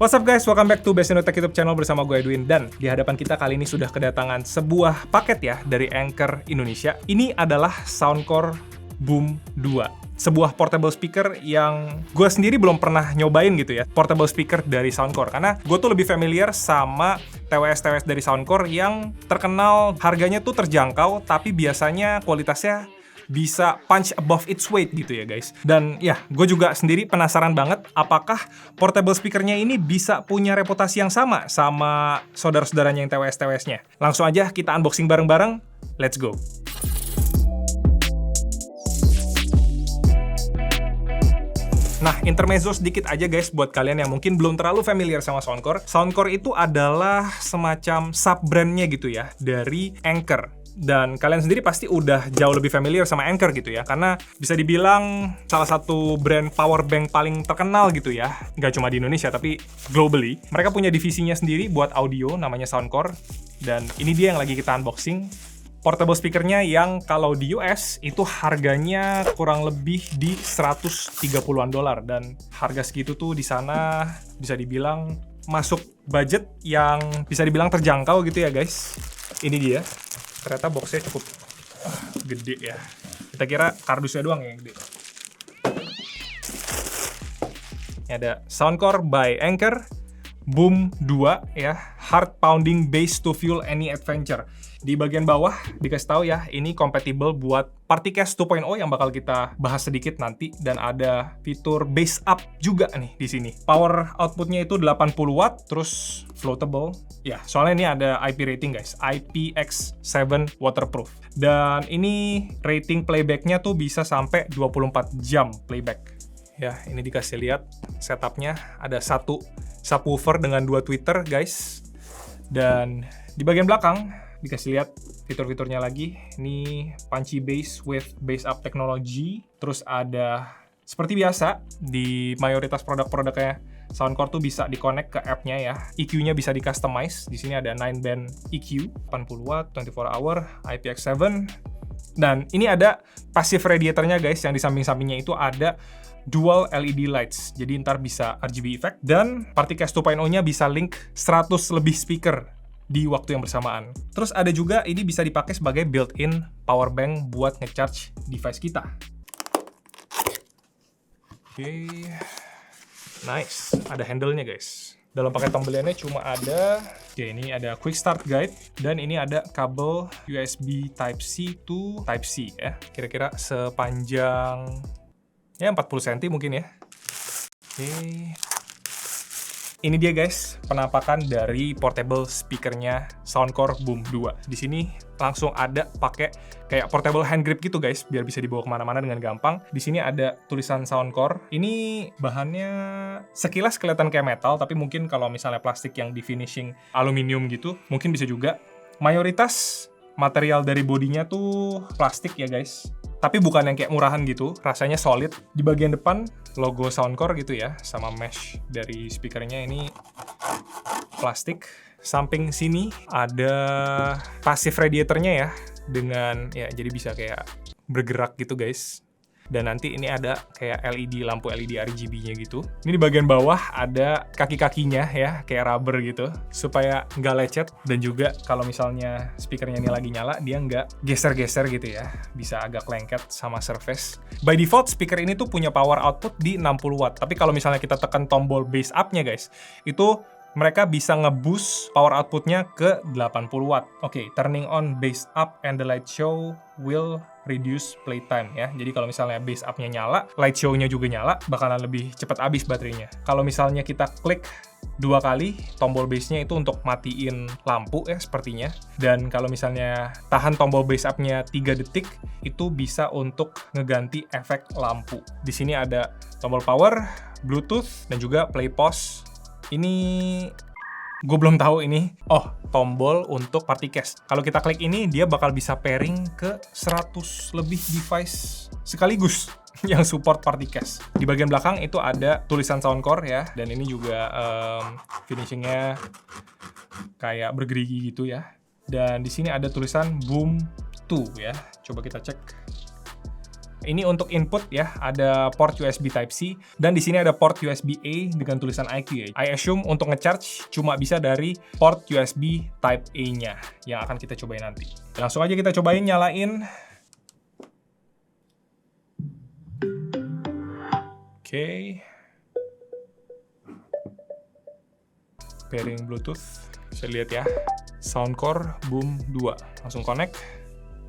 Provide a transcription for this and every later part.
What's up guys, welcome back to Best Indo Tech YouTube channel bersama gue Edwin. Dan di hadapan kita kali ini sudah kedatangan sebuah paket ya dari Anker Indonesia. Ini adalah Soundcore Boom 2, sebuah portable speaker yang gue sendiri belum pernah nyobain gitu ya, portable speaker dari Soundcore. Karena gue tuh lebih familiar sama TWS dari Soundcore yang terkenal harganya tuh terjangkau, tapi biasanya kualitasnya bisa punch above its weight gitu ya guys. Dan ya, gue juga sendiri penasaran banget apakah portable speakernya ini bisa punya reputasi yang sama saudara-saudaranya yang TWS-nya. Langsung aja kita unboxing bareng-bareng, let's go! Nah, intermezzo sedikit aja guys buat kalian yang mungkin belum terlalu familiar sama Soundcore. Soundcore itu adalah semacam sub-brandnya gitu ya dari Anker. Dan kalian sendiri pasti udah jauh lebih familiar sama Anker gitu ya, karena bisa dibilang salah satu brand power bank paling terkenal gitu ya, nggak cuma di Indonesia tapi globally. Mereka punya divisinya sendiri buat audio namanya Soundcore, dan ini dia yang lagi kita unboxing. Portable speakernya yang kalau di US itu harganya kurang lebih di 130-an dolar, dan harga segitu tuh di sana bisa dibilang masuk budget yang bisa dibilang terjangkau gitu ya guys. Ini dia. Ternyata boxnya cukup gede ya. Kita kira kardusnya doang yang gede. Ini ada Soundcore by Anker Boom 2 ya, heart pounding bass to fuel any adventure. Di bagian bawah dikasih tahu ya, ini compatible buat Partycast 2.0 yang bakal kita bahas sedikit nanti, dan ada fitur bass up juga nih di sini. Power outputnya itu 80 watt, terus floatable. Ya, soalnya ini ada IP rating guys, IPX7 waterproof. Dan ini rating playbacknya tuh bisa sampai 24 jam playback. Ya, ini dikasih lihat setupnya, ada satu subwoofer dengan 2 tweeter guys. Dan di bagian belakang dikasih lihat fitur-fiturnya lagi. Ini punchy bass with bass up technology. Terus ada seperti biasa di mayoritas produk-produknya Soundcore tuh bisa di-connect ke app-nya ya. EQ-nya bisa di-customize. Di sini ada 9-band EQ, 80 watt, 24 hour, IPX7. Dan ini ada passive radiatornya guys, yang di samping-sampingnya itu ada dual LED lights. Jadi ntar bisa RGB effect, dan Partycast 2.0-nya bisa link 100 lebih speaker di waktu yang bersamaan. Terus ada juga ini bisa dipakai sebagai built-in power bank buat nge-charge device kita. Oke. Nice. Ada handle-nya guys. Dalam paket pembeliannya cuma ada, oke, ini ada quick start guide, dan ini ada kabel USB Type-C to Type-C ya. Kira-kira sepanjang ya 40 cm mungkin ya. Oke. Ini dia guys, penampakan dari portable speakernya Soundcore Boom 2. Di sini langsung ada pakai kayak portable hand grip gitu guys, biar bisa dibawa kemana-mana dengan gampang. Di sini ada tulisan Soundcore. Ini bahannya sekilas kelihatan kayak metal, tapi mungkin kalau misalnya plastik yang di finishing aluminium gitu, mungkin bisa juga. Mayoritas material dari bodinya tuh plastik ya guys. Tapi bukan yang kayak murahan gitu, rasanya solid. Di bagian depan logo Soundcore gitu ya, sama mesh dari speakernya ini plastik. Samping sini ada passive radiatornya ya, dengan ya jadi bisa kayak bergerak gitu guys. Dan nanti ini ada kayak lampu LED RGB-nya gitu. Ini di bagian bawah ada kaki-kakinya ya, kayak rubber gitu, supaya nggak lecet. Dan juga kalau misalnya speakernya ini lagi nyala, dia nggak geser-geser gitu ya, bisa agak lengket sama surface. By default, speaker ini tuh punya power output di 60 watt. Tapi kalau misalnya kita tekan tombol bass up-nya guys, itu mereka bisa nge-boost power outputnya ke 80 watt. Oke, turning on bass up and the light show will reduce playtime ya. Jadi kalau misalnya bass up-nya nyala, light show-nya juga nyala, bakalan lebih cepat habis baterainya. Kalau misalnya kita klik 2 kali tombol bass-nya itu untuk matiin lampu ya sepertinya. Dan kalau misalnya tahan tombol bass up-nya 3 detik, itu bisa untuk ngeganti efek lampu. Di sini ada tombol power, Bluetooth, dan juga play pause. Ini gue belum tahu ini. Oh, tombol untuk Partycast. Kalau kita klik ini, dia bakal bisa pairing ke 100 lebih device sekaligus yang support Partycast. Di bagian belakang itu ada tulisan Soundcore ya, dan ini juga finishingnya kayak bergerigi gitu ya. Dan di sini ada tulisan Boom 2 ya. Coba kita cek. Ini untuk input ya, ada port USB Type-C, dan di sini ada port USB-A dengan tulisan IQ ya. I assume untuk ngecharge cuma bisa dari port USB Type-A-nya, yang akan kita cobain nanti. Langsung aja kita cobain, nyalain. Oke. Pairing Bluetooth, bisa lihat ya. Soundcore Boom 2, langsung connect.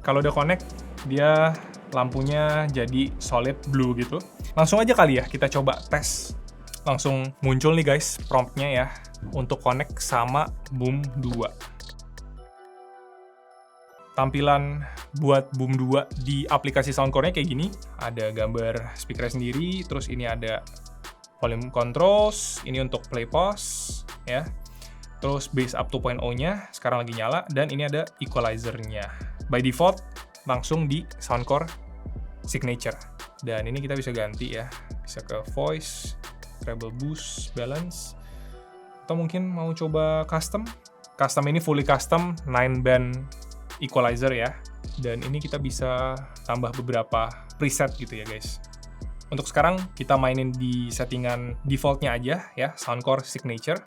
Kalau udah connect, dia lampunya jadi solid blue gitu. Langsung aja kali ya kita coba tes. Langsung muncul nih guys promptnya ya untuk connect sama Boom 2. Tampilan buat Boom 2 di aplikasi Soundcore-nya kayak gini. Ada gambar speaker sendiri, terus ini ada volume controls, ini untuk play pause ya. Terus bass up 2.0-nya sekarang lagi nyala, dan ini ada equalizer-nya. By default langsung di Soundcore Signature. Dan ini kita bisa ganti ya. Bisa ke voice, treble boost, balance. Atau mungkin mau coba custom. Custom ini fully custom 9 band equalizer ya. Dan ini kita bisa tambah beberapa preset gitu ya guys. Untuk sekarang kita mainin di settingan defaultnya aja ya, Soundcore Signature.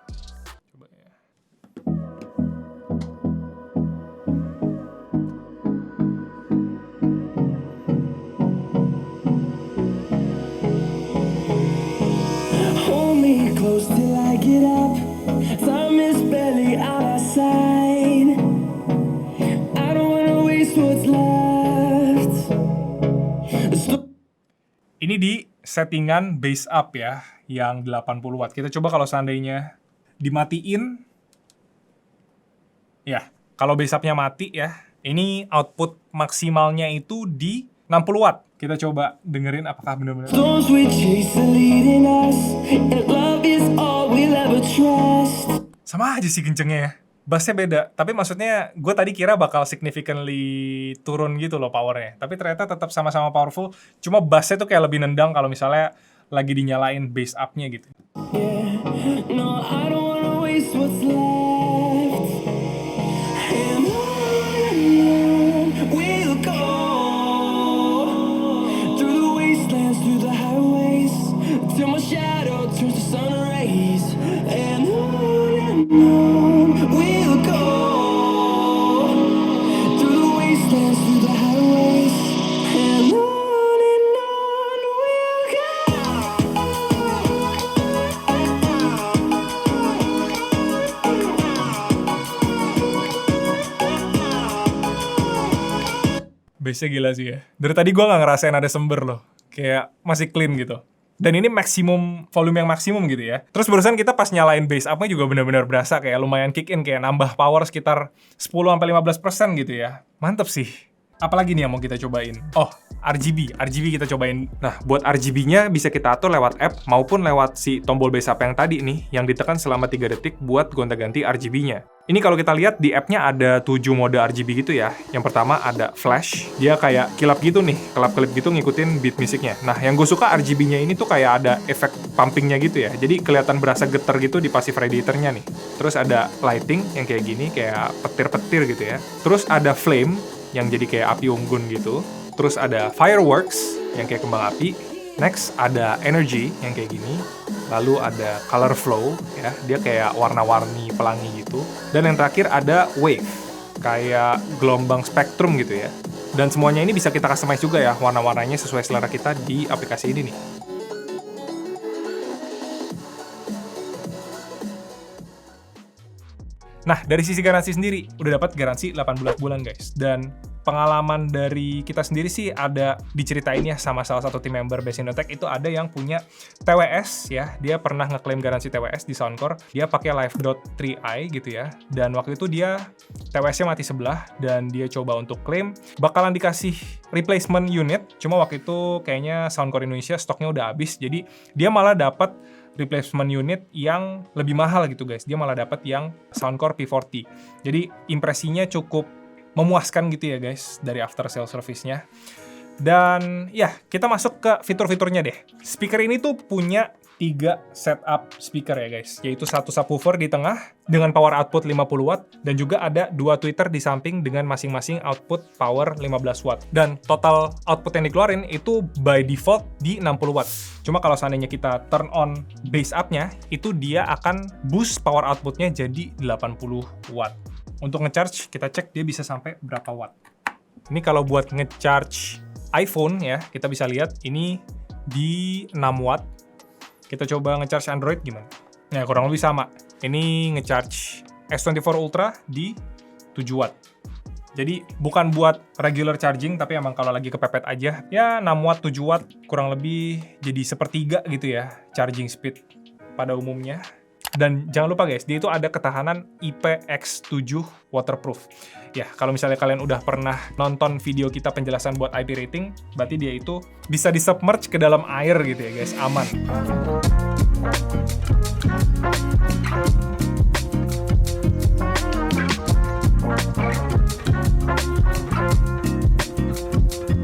Ini di settingan bass up ya, yang 80 watt. Kita coba kalau seandainya dimatiin. Ya, kalau bass up-nya mati ya, ini output maksimalnya itu di 60 watt. Kita coba dengerin apakah benar-benar. Sama aja sih kencengnya ya. Bassnya beda, tapi maksudnya gue tadi kira bakal significantly turun gitu loh powernya. Tapi ternyata tetap sama-sama powerful, cuma bassnya tuh kayak lebih nendang kalau misalnya lagi dinyalain bass up-nya gitu. Bassnya gila sih ya. Dari tadi gue nggak ngerasain ada sember loh. Kayak masih clean gitu. Dan ini maksimum, volume yang maksimum gitu ya. Terus barusan kita pas nyalain bass up-nya juga benar-benar berasa kayak lumayan kick in. Kayak nambah power sekitar 10-15% gitu ya. Mantep sih. Apalagi nih yang mau kita cobain? Oh, RGB kita cobain. Nah, buat RGB-nya bisa kita atur lewat app maupun lewat si tombol bass up yang tadi nih, yang ditekan selama 3 detik buat gonta-ganti RGB-nya. Ini kalau kita lihat di app-nya ada 7 mode RGB gitu ya. Yang pertama ada flash, dia kayak kilap gitu nih, kelap-kelip gitu ngikutin beat musiknya. Nah, yang gue suka RGB-nya ini tuh kayak ada efek pumping-nya gitu ya. Jadi kelihatan berasa getar gitu di passive radiator-nya nih. Terus ada lighting yang kayak gini, kayak petir-petir gitu ya. Terus ada flame yang jadi kayak api unggun gitu. Terus ada fireworks yang kayak kembang api. Next ada energy yang kayak gini. Lalu ada color flow ya, dia kayak warna-warni pelangi gitu. Dan yang terakhir ada wave, kayak gelombang spektrum gitu ya. Dan semuanya ini bisa kita customize juga ya, warna-warnanya sesuai selera kita di aplikasi ini nih. Nah, dari sisi garansi sendiri, udah dapat garansi 18 bulan guys. Dan pengalaman dari kita sendiri sih ada diceritain ya sama salah satu tim member Basindotech, itu ada yang punya TWS ya. Dia pernah ngeklaim garansi TWS di Soundcore. Dia pakai Live.3i gitu ya. Dan waktu itu dia TWS-nya mati sebelah dan dia coba untuk klaim bakalan dikasih replacement unit. Cuma waktu itu kayaknya Soundcore Indonesia stoknya udah habis. Jadi dia malah dapat replacement unit yang lebih mahal gitu guys. Dia malah dapat yang Soundcore P40. Jadi impresinya cukup memuaskan gitu ya guys dari after sale service-nya. Dan ya, kita masuk ke fitur-fiturnya deh. Speaker ini tuh punya 3 setup speaker ya guys, yaitu satu subwoofer di tengah dengan power output 50 watt dan juga ada 2 tweeter di samping dengan masing-masing output power 15 watt. Dan total output yang dikeluarin itu by default di 60 watt. Cuma kalau seandainya kita turn on bass up-nya, itu dia akan boost power outputnya jadi 80 watt. Untuk ngecharge, kita cek dia bisa sampai berapa watt. Ini kalau buat ngecharge iPhone ya, kita bisa lihat ini di 6 watt. Kita coba ngecharge Android gimana? Ya, kurang lebih sama. Ini ngecharge S24 Ultra di 7 watt. Jadi bukan buat regular charging, tapi emang kalau lagi kepepet aja, ya 6 watt, 7 watt, kurang lebih jadi sepertiga gitu ya charging speed pada umumnya. Dan jangan lupa guys, dia itu ada ketahanan IPX7 waterproof. Ya, kalau misalnya kalian udah pernah nonton video kita penjelasan buat IP rating, berarti dia itu bisa di-submerge ke dalam air gitu ya guys, aman.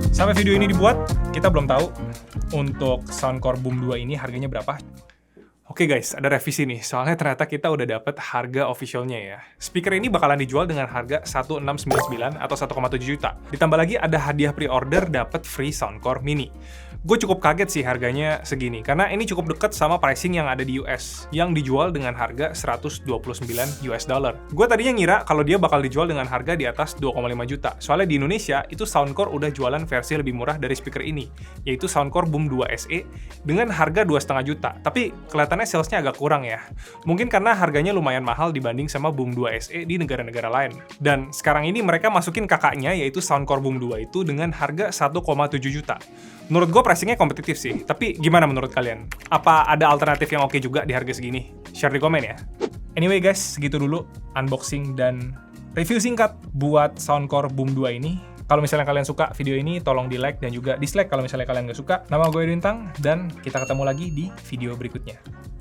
Sampai video ini dibuat, kita belum tahu untuk Soundcore Boom 2 ini harganya berapa. Oke guys, ada revisi nih, soalnya ternyata kita udah dapet harga officialnya ya. Speaker ini bakalan dijual dengan harga 1699 atau 1,7 juta. Ditambah lagi ada hadiah pre-order dapet free Soundcore Mini. Gue cukup kaget sih harganya segini, karena ini cukup deket sama pricing yang ada di US, yang dijual dengan harga 129 US dollar. Gue tadinya ngira kalau dia bakal dijual dengan harga di atas 2,5 juta, soalnya di Indonesia itu Soundcore udah jualan versi lebih murah dari speaker ini, yaitu Soundcore Boom 2 SE dengan harga 2,5 juta, tapi kelihatannya salesnya agak kurang ya. Mungkin karena harganya lumayan mahal dibanding sama Boom 2 SE di negara-negara lain. Dan sekarang ini mereka masukin kakaknya, yaitu Soundcore Boom 2 itu dengan harga 1,7 juta. Menurut gue pricingnya kompetitif sih, tapi gimana menurut kalian? Apa ada alternatif yang oke juga di harga segini? Share di komen ya. Anyway guys, segitu dulu unboxing dan review singkat buat Soundcore Boom 2 ini. Kalau misalnya kalian suka video ini, tolong di like dan juga dislike kalau misalnya kalian nggak suka. Nama gue Rintang, dan kita ketemu lagi di video berikutnya.